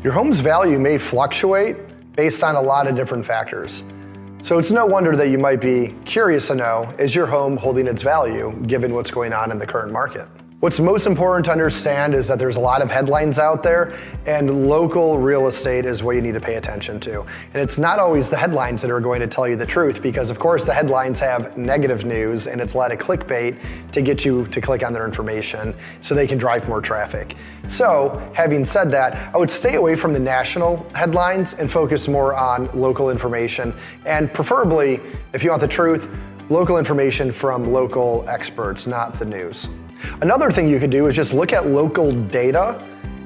Your home's value may fluctuate based on a lot of different factors. So it's no wonder that you might be curious to know, is your home holding its value given what's going on in the current market? What's most important to understand is that there's a lot of headlines out there, and local real estate is what you need to pay attention to. And it's not always the headlines that are going to tell you the truth, because of course the headlines have negative news and it's a lot of clickbait to get you to click on their information so they can drive more traffic. So having said that, I would stay away from the national headlines and focus more on local information, and preferably, if you want the truth, local information from local experts, not the news. Another thing you could do is just look at local data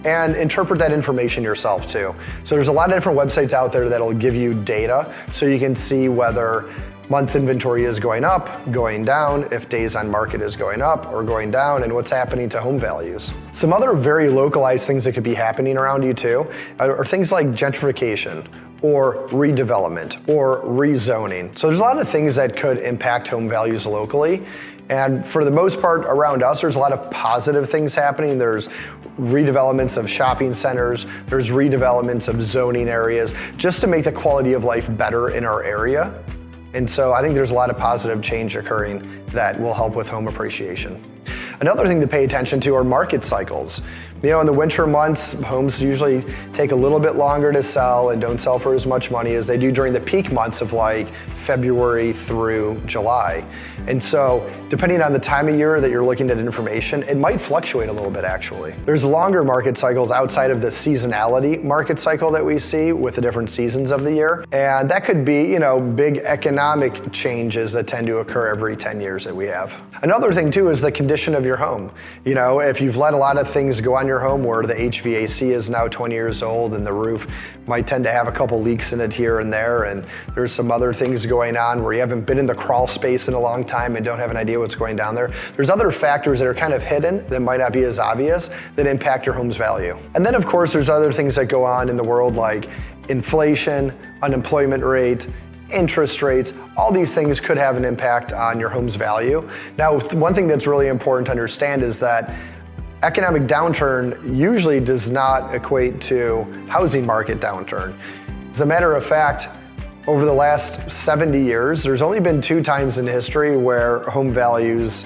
and interpret that information yourself too. So there's a lot of different websites out there that'll give you data so you can see whether months inventory is going up, going down, if days on market is going up or going down, and what's happening to home values. Some other very localized things that could be happening around you too are things like gentrification, or redevelopment, or rezoning. So there's a lot of things that could impact home values locally. And for the most part around us, there's a lot of positive things happening. There's redevelopments of shopping centers, there's redevelopments of zoning areas, just to make the quality of life better in our area. And so I think there's a lot of positive change occurring that will help with home appreciation. Another thing to pay attention to are market cycles. You know, in the winter months, homes usually take a little bit longer to sell and don't sell for as much money as they do during the peak months of like February through July. And so depending on the time of year that you're looking at information, it might fluctuate a little bit actually. There's longer market cycles outside of the seasonality market cycle that we see with the different seasons of the year. And that could be, you know, big economic changes that tend to occur every 10 years that we have. Another thing too is the condition of your home. You know, if you've let a lot of things go on your home where the HVAC is now 20 years old and the roof might tend to have a couple leaks in it here and there, and there's some other things going on where you haven't been in the crawl space in a long time and don't have an idea what's going down there. There's other factors that are kind of hidden that might not be as obvious that impact your home's value. And then of course there's other things that go on in the world like inflation, unemployment rate, interest rates. All these things could have an impact on your home's value. Now, one thing that's really important to understand is that economic downturn usually does not equate to housing market downturn. As a matter of fact, over the last 70 years, there's only been 2 times in history where home values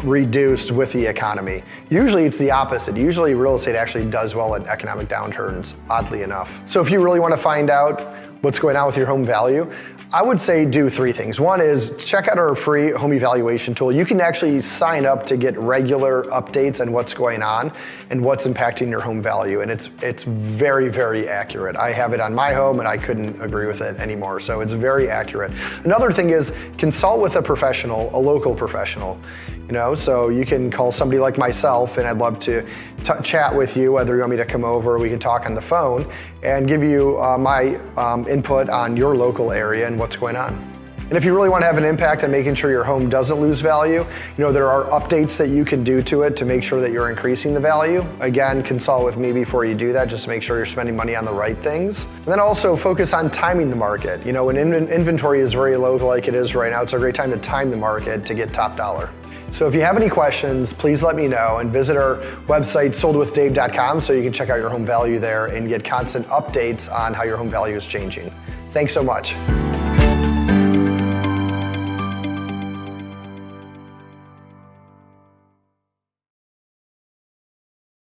reduced with the economy. Usually it's the opposite. Usually real estate actually does well at economic downturns, oddly enough. So if you really want to find out what's going on with your home value, I would say do 3 things. One is check out our free home evaluation tool. You can actually sign up to get regular updates on what's going on and what's impacting your home value. And it's very, very accurate. I have it on my home and I couldn't agree with it anymore. So it's very accurate. Another thing is consult with a professional, a local professional. You know, so you can call somebody like myself and I'd love to chat with you, whether you want me to come over or we can talk on the phone and give you my input on your local area and what's going on. And if you really want to have an impact on making sure your home doesn't lose value, you know, there are updates that you can do to it to make sure that you're increasing the value. Again, consult with me before you do that, just to make sure you're spending money on the right things. And then also focus on timing the market. You know, when inventory is very low like it is right now, it's a great time to time the market to get top dollar. So if you have any questions, please let me know and visit our website, soldwithdave.com, so you can check out your home value there and get constant updates on how your home value is changing. Thanks so much.